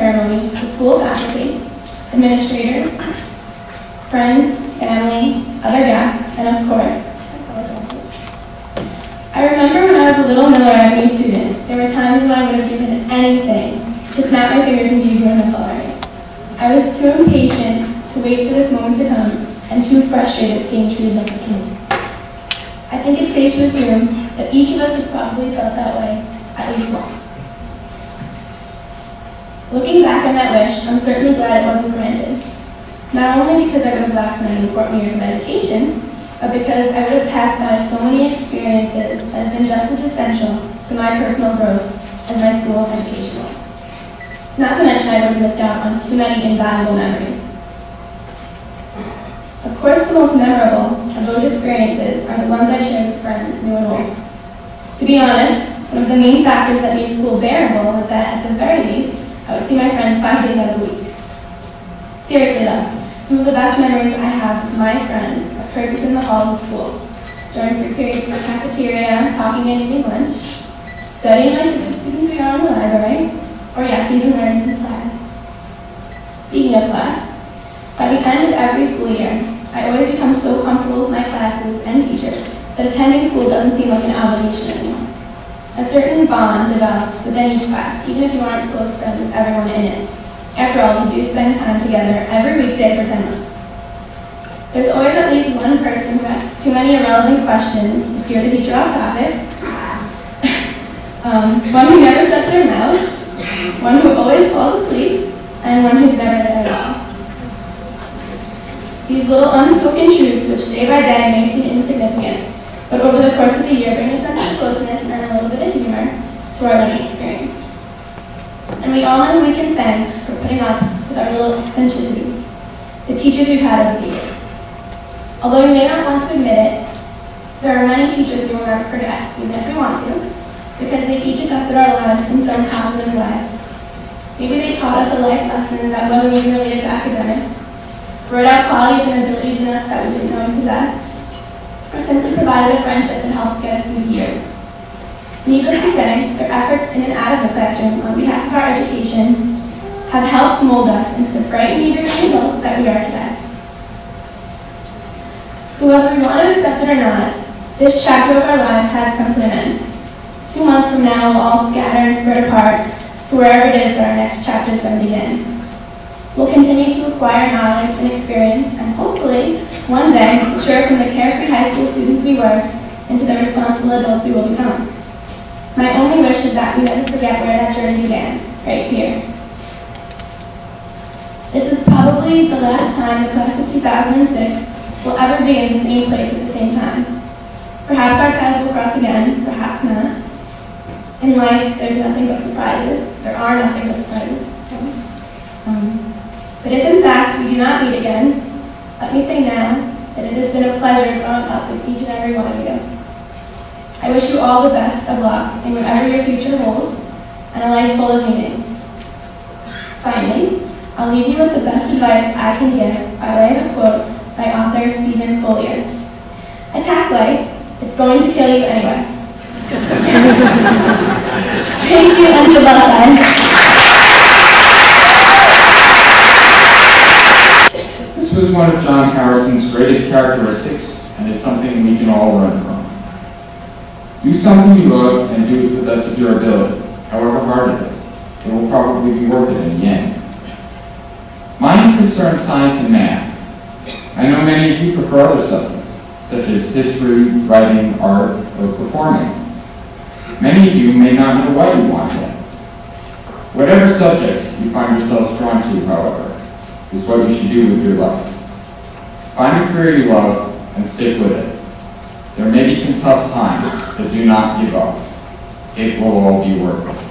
ceremony to school faculty, administrators, friends, family, other guests, and of course, I remember when I was a little Miller Avenue student, there were times when I would have given anything to snap my fingers and be in the coloring. I was too impatient to wait for this moment to come and too frustrated with being treated like a kid. I think it's safe to assume that each of us has probably felt that way at least once. Looking back on that wish, I'm certainly glad it wasn't granted. Not only because I would have lacked many important years of education, but because I would have passed by so many experiences that have been just as essential to my personal growth as my school education was. Not to mention I would have missed out on too many invaluable memories. Of course, the most memorable of those experiences are the ones I shared with friends, new and old. To be honest, one of the main factors that made school bearable was that, at the very least, I would see my friends 5 days out of the week. Seriously though, some of the best memories I have with my friends occurred within the halls of school, during free periods in the cafeteria, talking and eating lunch, studying like the good students we are in the library, or yes, even learning in class. Speaking of class, by the end of every school year, I always become so comfortable with my classes and teachers that attending school doesn't seem like an obligation anymore. A certain bond develops within each class, even if you aren't close friends with everyone in it. After all, we do spend time together every weekday for 10 months. There's always at least one person who asks too many irrelevant questions to steer the teacher off topic, one who never shuts their mouth, one who always falls asleep, and one who's never there at all. These little unspoken truths, which day by day may seem insignificant, but over the course of the year bring a sense of closeness and a little bit of humor to our learning experience. And we all know who we can thank for putting up with our little eccentricities, the teachers we've had over the years. Although we may not want to admit it, there are many teachers we will never forget, even if we want to, because they each affected our lives in some positive way. Maybe they taught us a life lesson that wasn't even related to academics, brought out qualities and abilities in us that we didn't know we possessed, or simply provided a friendship that helped get us through the years. Needless to say, their efforts in and out of the classroom on behalf of our education have helped mold us into the bright and eager adults that we are today. So whether we want to accept it or not, this chapter of our lives has come to an end. 2 months from now, we'll all scatter and spread apart to wherever it is that our next chapter is going to begin. We'll continue to acquire knowledge and experience, and hopefully, one day, mature from the carefree high school students we were into the responsible adults we will become. My only wish is that we never forget where that journey began, right here. This is probably the last time the class of 2006 will ever be in the same place at the same time. Perhaps our paths will cross again, perhaps not. In life, there's nothing but surprises. There are nothing but surprises. But if in fact we do not meet again, let me say now that it has been a pleasure growing up with each and every one of you. I wish you all the best of luck in whatever your future holds, and a life full of meaning. Finally, I'll leave you with the best advice I can give by way of a quote by author Stephen Follier. Attack life, it's going to kill you anyway. Thank you, and good luck, guys. This was one of John Harrison's greatest characteristics, and is something we can all learn from. Do something you love and do it to the best of your ability, however hard it is. It will probably be worth it in the end. My interests are in science and math. I know many of you prefer other subjects, such as history, writing, art, or performing. Many of you may not know what you want yet. Whatever subject you find yourselves drawn to, however, is what you should do with your life. Find a career you love and stick with it. There may be some tough times, but do not give up. It will all be worth it.